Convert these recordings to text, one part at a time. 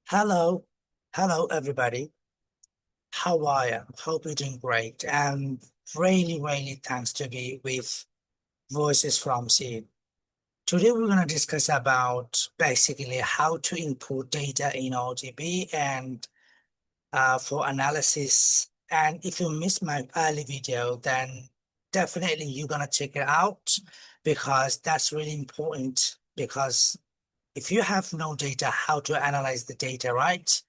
Hello, hello everybody. How are you? Hope you're doing great. And really thanks to be with Voices from Sea. Today we're going to discuss about basically how to input data in ODB and for analysis. And if you missed my early video, then definitely you're going to check it out because that's really important. Because if you have no data, how to analyze the data, right?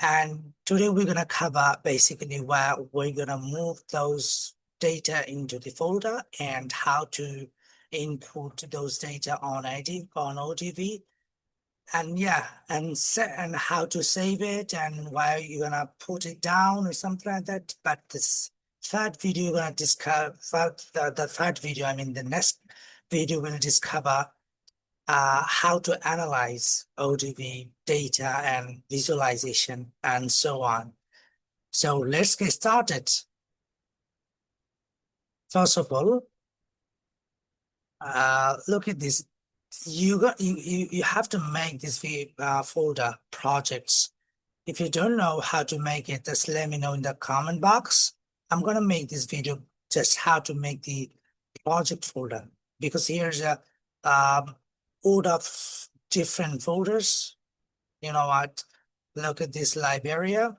And today we're going to cover basically where we're going to move those data into the folder and how to input those data on ODV. And yeah, and how to save it and where you're going to put it down or something like that. But this third video, we're going to discover the third video, I mean, the next video will discover how to analyze ODV data and visualization and so on. So let's get started. First of all, look at this. You have to make this folder projects. If you don't know how to make it, just let me know in the comment box. I'm gonna make this video just how to make the project folder because here's a order of different folders. You know what? Look at this Liberia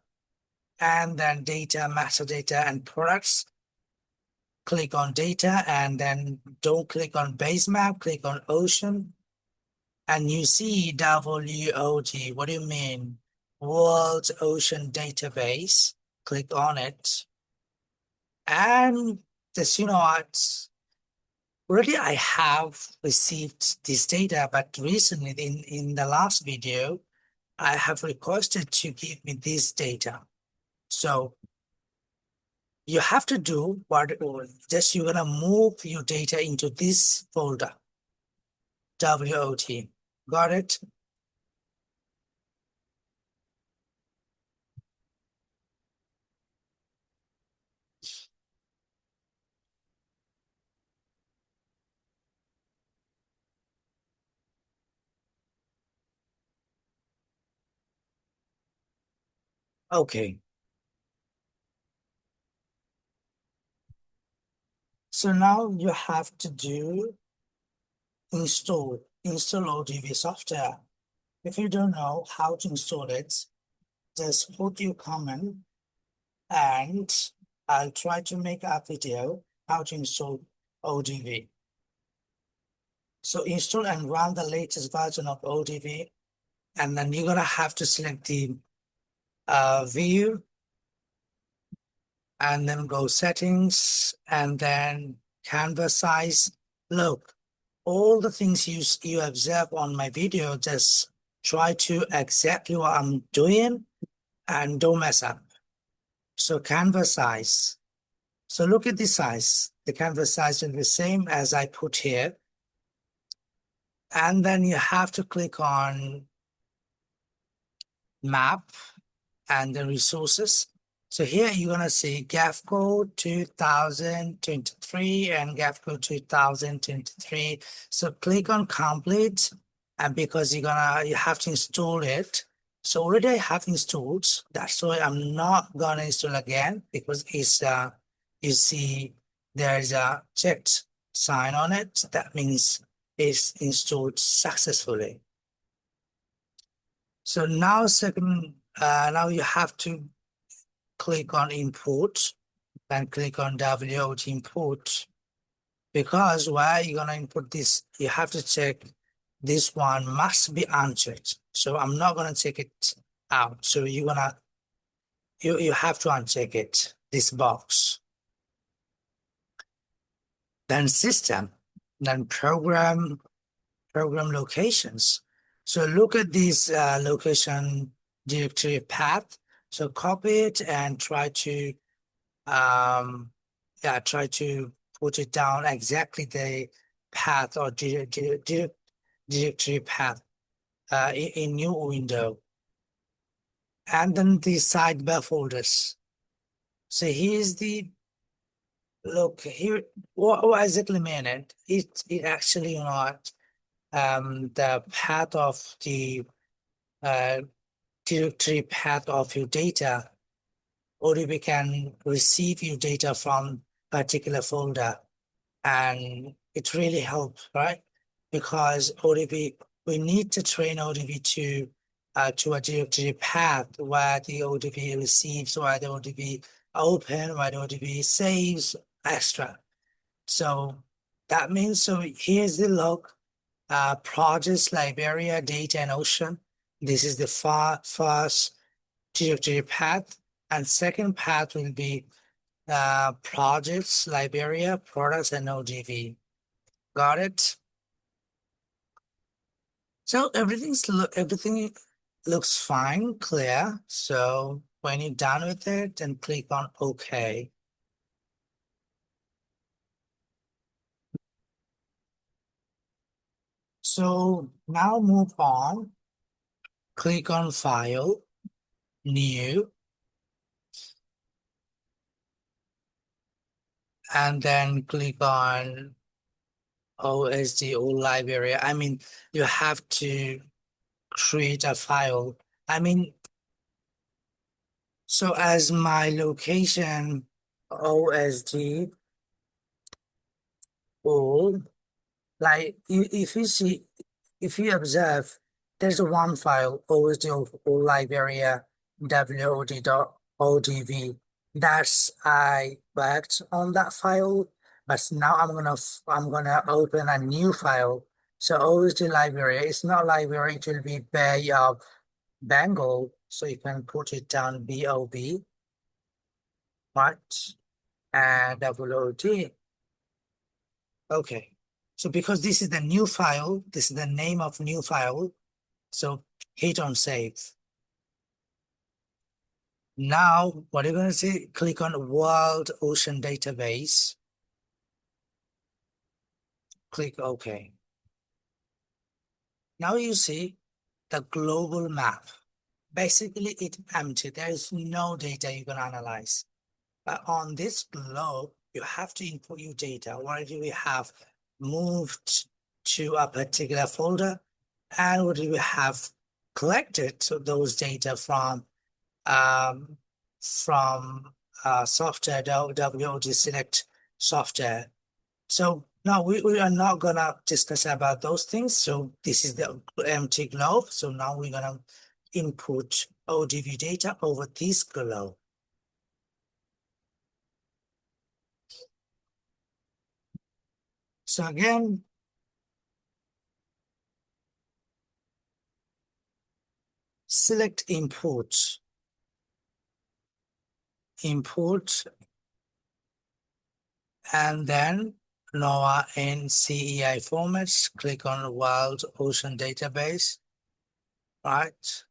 and then data, metadata, and products. Click on data and then don't click on base map, click on ocean. And you see WOT. What do you mean? World Ocean Database. Click on it. And just, you know what? Already I have received this data, but recently in the last video, I have requested to give me this data. So you have to do what just you're gonna move your data into this folder, WOT. Got it? Okay. So now you have to do install ODV software. If you don't know how to install it, just put your comment and I'll try to make a video how to install ODV. So install and run the latest version of ODV, and then you're gonna have to select the view and then go settings and then canvas size. Look, all the things you observe on my video, just try to exactly what I'm doing and don't mess up. So canvas size. So look at the size. The canvas size will be the same as I put here. And then you have to click on map and the resources. So here you're gonna see GAFCO 2023 and GAFCO 2023. So click on complete, and because you have to install it. So already I have installed. That's why I'm not gonna install again because it's you see there's a checked sign on it. That means it's installed successfully. So now you have to click on import and click on WOT import, because where you're gonna input this, you have to check this one must be unchecked. So I'm not gonna check it out. So you have to uncheck it, this box. Then system, then program locations. So look at this location directory path. So copy it and try to try to put it down exactly the path or directory path in new window. And then the sidebar folders. So here's the look here. What exactly mean it? It actually not the path of the uh directory path of your data, ODB can receive your data from particular folder, and it really helps, right? Because ODB, we need to train ODB to a directory path where the ODB receives, where the ODB open, where the ODB saves, extra. So that means, so here's the log, projects, Liberia, data, and ocean. This is the first directory path, and second path will be projects, Liberia, products, and ODV. Got it? So everything looks fine, clear. So when you're done with it, then click on OK. So now move on. Click on File, New, and then click on OSD or Liberia. I mean, you have to create a file. I mean, so as my location OSD all, like if you see, if you observe, there's a one file OSD or Liberia WOD.ODV. That's I worked on that file, but now I'm gonna open a new file. So OSD Liberia, it's not Liberia, it will be Bay of Bengal. So you can put it down BOB, right? And WOD. Okay. So because this is the new file, this is the name of new file. So hit on save. Now, what you're going to see, click on World Ocean Database. Click OK. Now you see the global map. Basically, it's empty. There is no data you can analyze. But on this globe, you have to input your data. What do we have moved to a particular folder? And what do we have collected those data um, from software, WOD select software. So now we are not gonna discuss about those things. So this is the empty globe. So now we're gonna input ODV data over this globe. So again, select import, and then NOAA in CEI formats, click on Wild Ocean Database, right?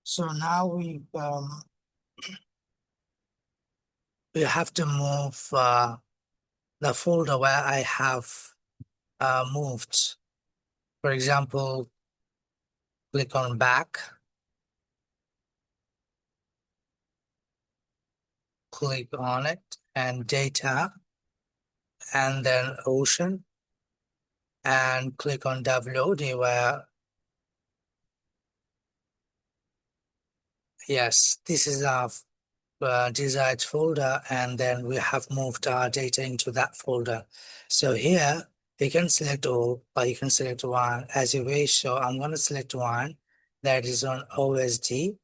So now we have to move the folder where I have moved. For example, click on back, click on it, and data, and then ocean, and click on WOD where, yes, this is our desired folder, and then we have moved our data into that folder. So here you can select all, or you can select one as you wish. So I'm going to select one that is on OSD,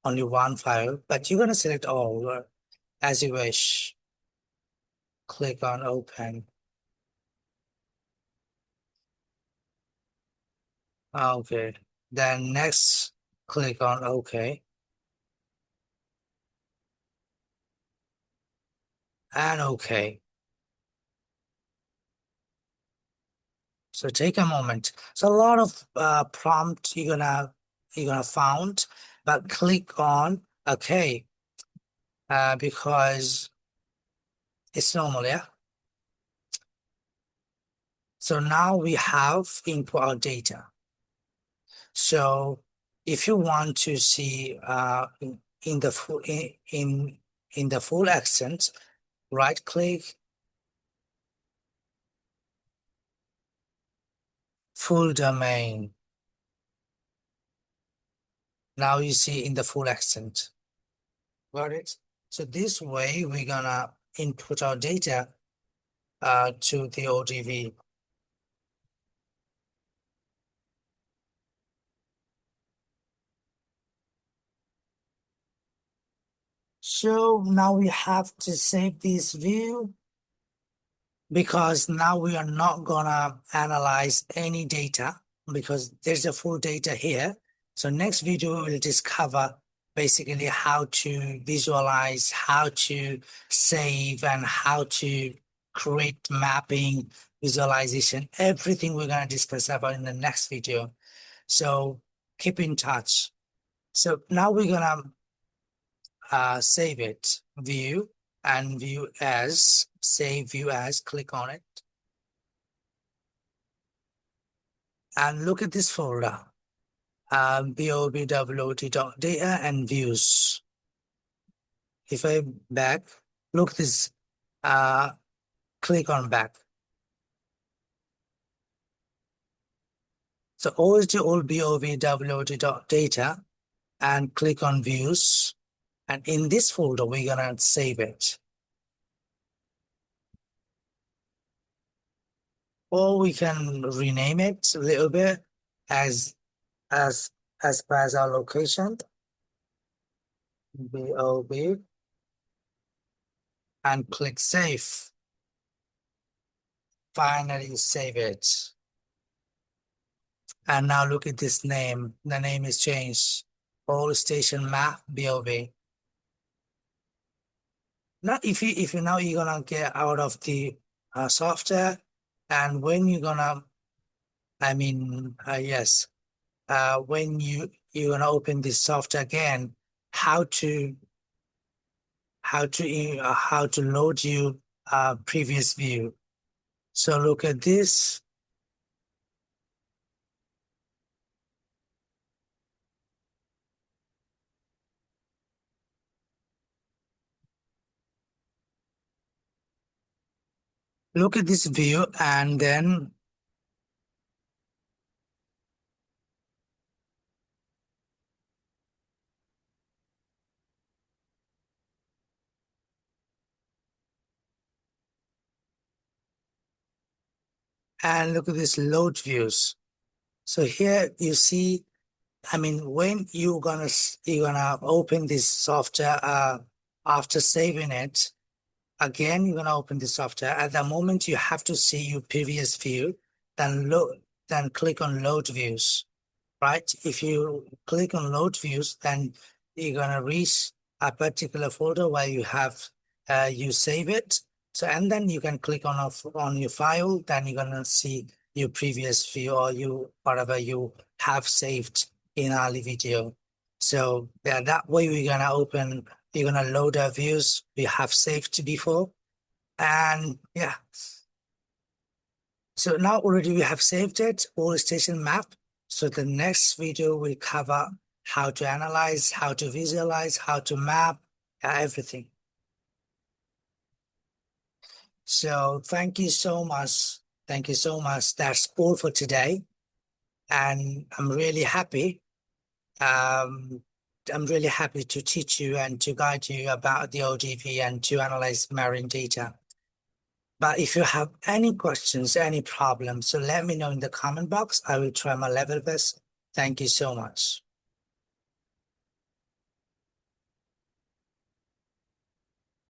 only one file, but you're going to select all as you wish. Click on open. Okay, then next click on OK, and OK. So take a moment. So a lot of prompt you're gonna found, but click on OK because it's normal, yeah. So now we have input our data. So if you want to see in the full in the full accent, right click full domain. Now you see in the full extent. Got it? So this way we're gonna input our data to the ODV. So now we have to save this view because now we are not gonna analyze any data because there's a full data here. So next video we'll discover basically how to visualize, how to save, and how to create mapping, visualization, everything we're gonna discuss about in the next video. So keep in touch. So now we're gonna save it, view, and view as, save view as, click on it. And look at this folder, bobwot.data and views. If I back, look this, click on back. So always do all bobwot.data and click on views. And in this folder, we're gonna save it. Or we can rename it a little bit as as as per as our location, BOB, and click save. Finally save it. And now look at this name. The name is changed. All station map BOB. Now if you now you're gonna get out of the software, and when you're gonna, yes, when you're gonna open this software again, how to load you previous view. So look at this. Look at this view, and then look at this load views. So here you see, when you're gonna open this software after saving it, again you're gonna open the software. At the moment you have to see your previous view, then click on load views. Right? If you click on load views, then you're gonna reach a particular folder where you have you save it. So and then you can click on your file, then you're gonna see your previous view or you whatever you have saved in early video. So yeah, that way you're gonna load our views we have saved before. And yeah, so now already we have saved it, all station map. So the next video will cover how to analyze, how to visualize, how to map, everything. So thank you so much. Thank you so much. That's all for today. And I'm really happy. I'm really happy to teach you and to guide you about the ODV and to analyze marine data. But if you have any questions, any problems, so let me know in the comment box. I will try my level best. Thank you so much.